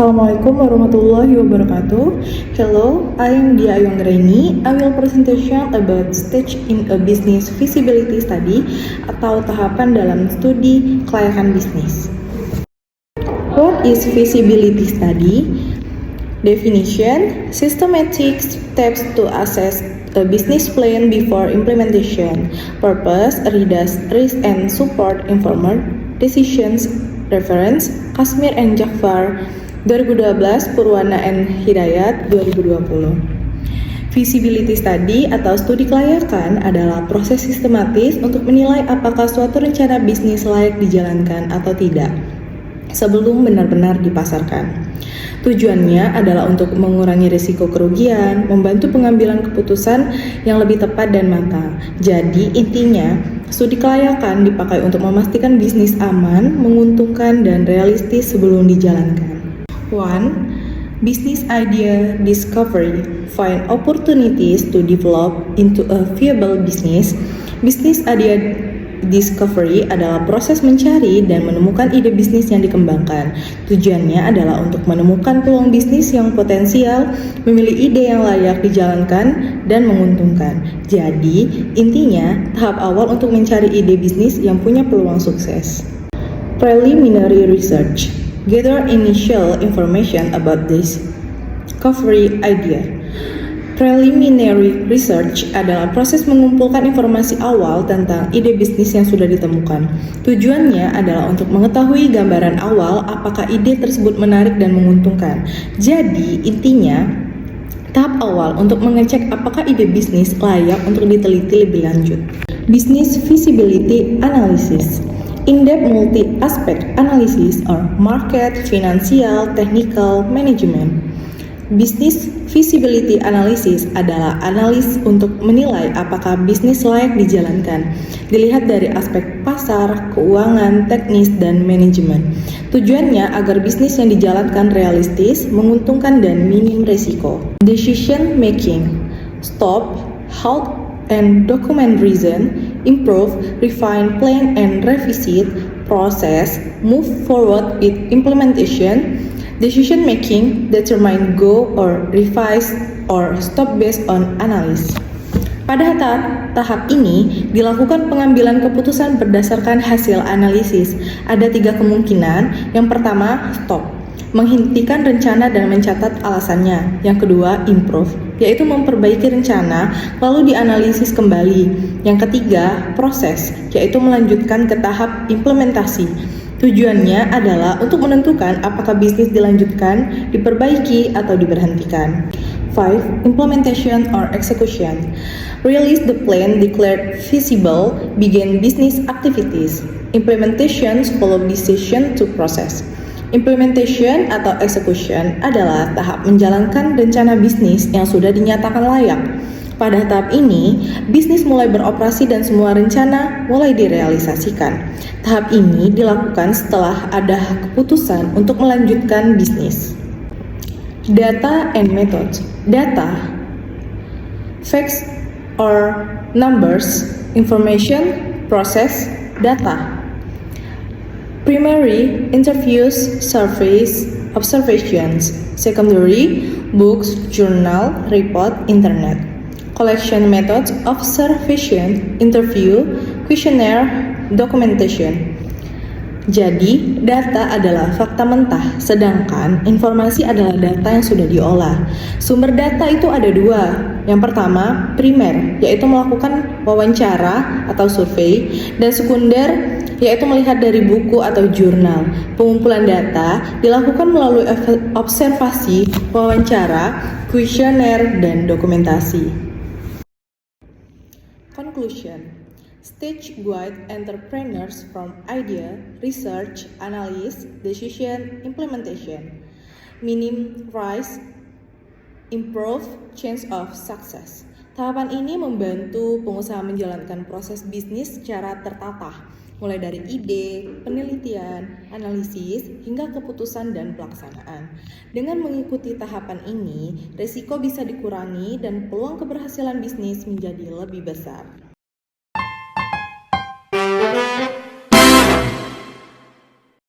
Assalamualaikum warahmatullahi wabarakatuh. Hello, I am Dia Ayonggraini. I will presentation about stage in a business feasibility study atau tahapan dalam studi kelayakan bisnis. What is feasibility study? Definition: systematic steps to assess a business plan before implementation. Purpose: reduce risk and support informed decisions. Reference: Kasmir and Jafar 2012, Purwana and Hidayat 2020. Feasibility study atau studi kelayakan adalah proses sistematis untuk menilai apakah suatu rencana bisnis layak dijalankan atau tidak sebelum benar-benar dipasarkan. Tujuannya adalah untuk mengurangi risiko kerugian, membantu pengambilan keputusan yang lebih tepat dan matang. Jadi intinya, studi kelayakan dipakai untuk memastikan bisnis aman, menguntungkan, dan realistis sebelum dijalankan. 1. Business idea discovery. Find opportunities to develop into a viable business. Business idea discovery adalah proses mencari dan menemukan ide bisnis yang dikembangkan. Tujuannya adalah untuk menemukan peluang bisnis yang potensial, memilih ide yang layak dijalankan, dan menguntungkan. Jadi, intinya, tahap awal untuk mencari ide bisnis yang punya peluang sukses. Preliminary research. Gather initial information about this discovery idea. Preliminary research adalah proses mengumpulkan informasi awal tentang ide bisnis yang sudah ditemukan. Tujuannya adalah untuk mengetahui gambaran awal apakah ide tersebut menarik dan menguntungkan. Jadi, intinya, tahap awal untuk mengecek apakah ide bisnis layak untuk diteliti lebih lanjut. Business feasibility analysis. In-depth multi-aspect analysis or market, financial, technical, management. Business feasibility analysis adalah analis untuk menilai apakah bisnis layak dijalankan. Dilihat dari aspek pasar, keuangan, teknis, dan manajemen. Tujuannya agar bisnis yang dijalankan realistis, menguntungkan, dan minim risiko. Decision making. Stop, halt, and document reason, improve, refine, plan, and revisit, process, move forward with implementation. Decision making, determine go or revise or stop based on analysis. Pada tahap ini dilakukan pengambilan keputusan berdasarkan hasil analisis. Ada 3 kemungkinan. Yang pertama, stop, menghentikan rencana dan mencatat alasannya. Yang kedua, improve, yaitu memperbaiki rencana lalu dianalisis kembali. Yang ketiga, proses, yaitu melanjutkan ke tahap implementasi. Tujuannya adalah untuk menentukan apakah bisnis dilanjutkan, diperbaiki, atau diberhentikan. 5. Implementation or execution. Release the plan declared feasible, begin business activities. Implementations follow decision to process. Implementation atau execution adalah tahap menjalankan rencana bisnis yang sudah dinyatakan layak. Pada tahap ini, bisnis mulai beroperasi dan semua rencana mulai direalisasikan. Tahap ini dilakukan setelah ada keputusan untuk melanjutkan bisnis. Data and methods. Data, facts or numbers, information, process, data. Primary, interviews, surveys, observations. Secondary, books, journal, report, internet. Collection methods, observation, interview, questionnaire, documentation. Jadi, data adalah fakta mentah, sedangkan informasi adalah data yang sudah diolah. Sumber data itu ada 2. Yang pertama, primer, yaitu melakukan wawancara atau survei, dan sekunder, yaitu melihat dari buku atau jurnal. Pengumpulan data dilakukan melalui observasi, wawancara, kuesioner, dan dokumentasi. Conclusion. Stage guide entrepreneurs from idea, research, analysis, decision, implementation. Minim rise, improve, chance of success. Tahapan ini membantu pengusaha menjalankan proses bisnis secara tertata, mulai dari ide, penelitian, analisis, hingga keputusan dan pelaksanaan. Dengan mengikuti tahapan ini, risiko bisa dikurangi dan peluang keberhasilan bisnis menjadi lebih besar.